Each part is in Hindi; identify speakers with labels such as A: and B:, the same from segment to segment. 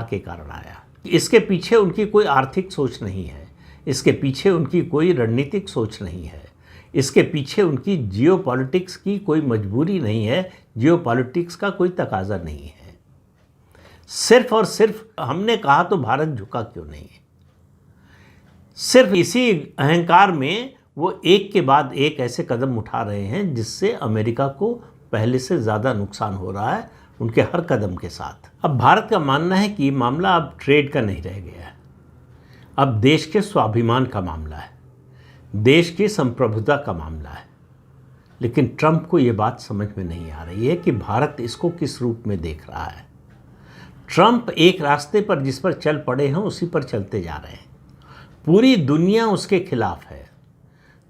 A: के कारण आया। इसके पीछे उनकी कोई आर्थिक सोच नहीं है, इसके पीछे उनकी कोई रणनीतिक सोच नहीं है, इसके पीछे उनकी जियोपॉलिटिक्स की कोई मजबूरी नहीं है, जियोपॉलिटिक्स का कोई तकाजा नहीं है। सिर्फ और सिर्फ हमने कहा तो भारत झुका क्यों नहीं है, सिर्फ इसी अहंकार में वो एक के बाद एक ऐसे कदम उठा रहे हैं जिससे अमेरिका को पहले से ज़्यादा नुकसान हो रहा है उनके हर कदम के साथ। अब भारत का मानना है कि मामला अब ट्रेड का नहीं रह गया है, अब देश के स्वाभिमान का मामला है, देश की संप्रभुता का मामला है। लेकिन ट्रंप को ये बात समझ में नहीं आ रही है कि भारत इसको किस रूप में देख रहा है। ट्रंप एक रास्ते पर जिस पर चल पड़े हैं उसी पर चलते जा रहे हैं। पूरी दुनिया उसके खिलाफ है।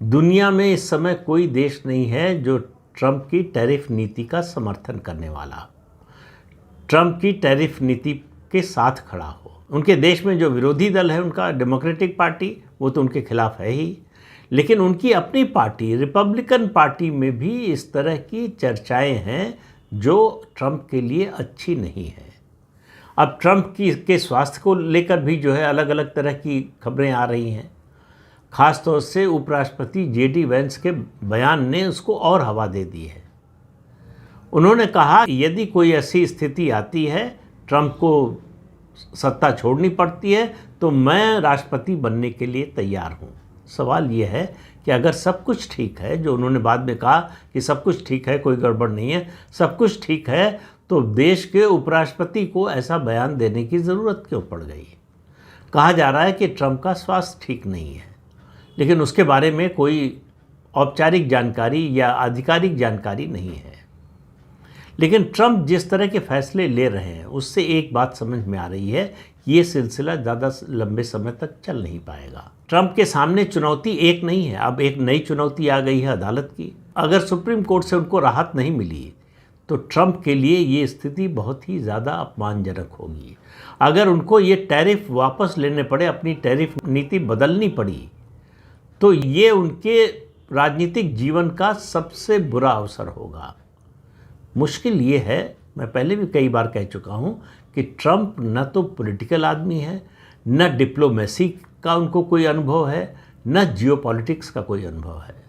A: दुनिया में इस समय कोई देश नहीं है जो ट्रंप की टैरिफ नीति का समर्थन करने वाला, ट्रंप की टैरिफ नीति के साथ खड़ा हो। उनके देश में जो विरोधी दल है उनका डेमोक्रेटिक पार्टी, वो तो उनके खिलाफ है ही, लेकिन उनकी अपनी पार्टी रिपब्लिकन पार्टी में भी इस तरह की चर्चाएं हैं जो ट्रंप के लिए अच्छी नहीं है। अब ट्रंप के स्वास्थ्य को लेकर भी जो है अलग अलग तरह की खबरें आ रही हैं। ख़ास तौर से उपराष्ट्रपति जेडी वेंस के बयान ने उसको और हवा दे दी है। उन्होंने कहा यदि कोई ऐसी स्थिति आती है, ट्रंप को सत्ता छोड़नी पड़ती है, तो मैं राष्ट्रपति बनने के लिए तैयार हूँ। सवाल ये है कि अगर सब कुछ ठीक है, जो उन्होंने बाद में कहा कि सब कुछ ठीक है, कोई गड़बड़ नहीं है, सब कुछ ठीक है, तो देश के उपराष्ट्रपति को ऐसा बयान देने की ज़रूरत क्यों पड़ गई? कहा जा रहा है कि ट्रंप का स्वास्थ्य ठीक नहीं है, लेकिन उसके बारे में कोई औपचारिक जानकारी या आधिकारिक जानकारी नहीं है। लेकिन ट्रंप जिस तरह के फैसले ले रहे हैं उससे एक बात समझ में आ रही है कि ये सिलसिला ज़्यादा लंबे समय तक चल नहीं पाएगा। ट्रंप के सामने चुनौती एक नहीं है, अब एक नई चुनौती आ गई है अदालत की। अगर सुप्रीम कोर्ट से उनको राहत नहीं मिली तो ट्रंप के लिए ये स्थिति बहुत ही ज़्यादा अपमानजनक होगी। अगर उनको ये टैरिफ वापस लेने पड़े, अपनी टैरिफ नीति बदलनी पड़ी, तो ये उनके राजनीतिक जीवन का सबसे बुरा अवसर होगा। मुश्किल ये है, मैं पहले भी कई बार कह चुका हूँ कि ट्रंप न तो पॉलिटिकल आदमी है, न डिप्लोमेसी का उनको कोई अनुभव है, न जियोपॉलिटिक्स का कोई अनुभव है।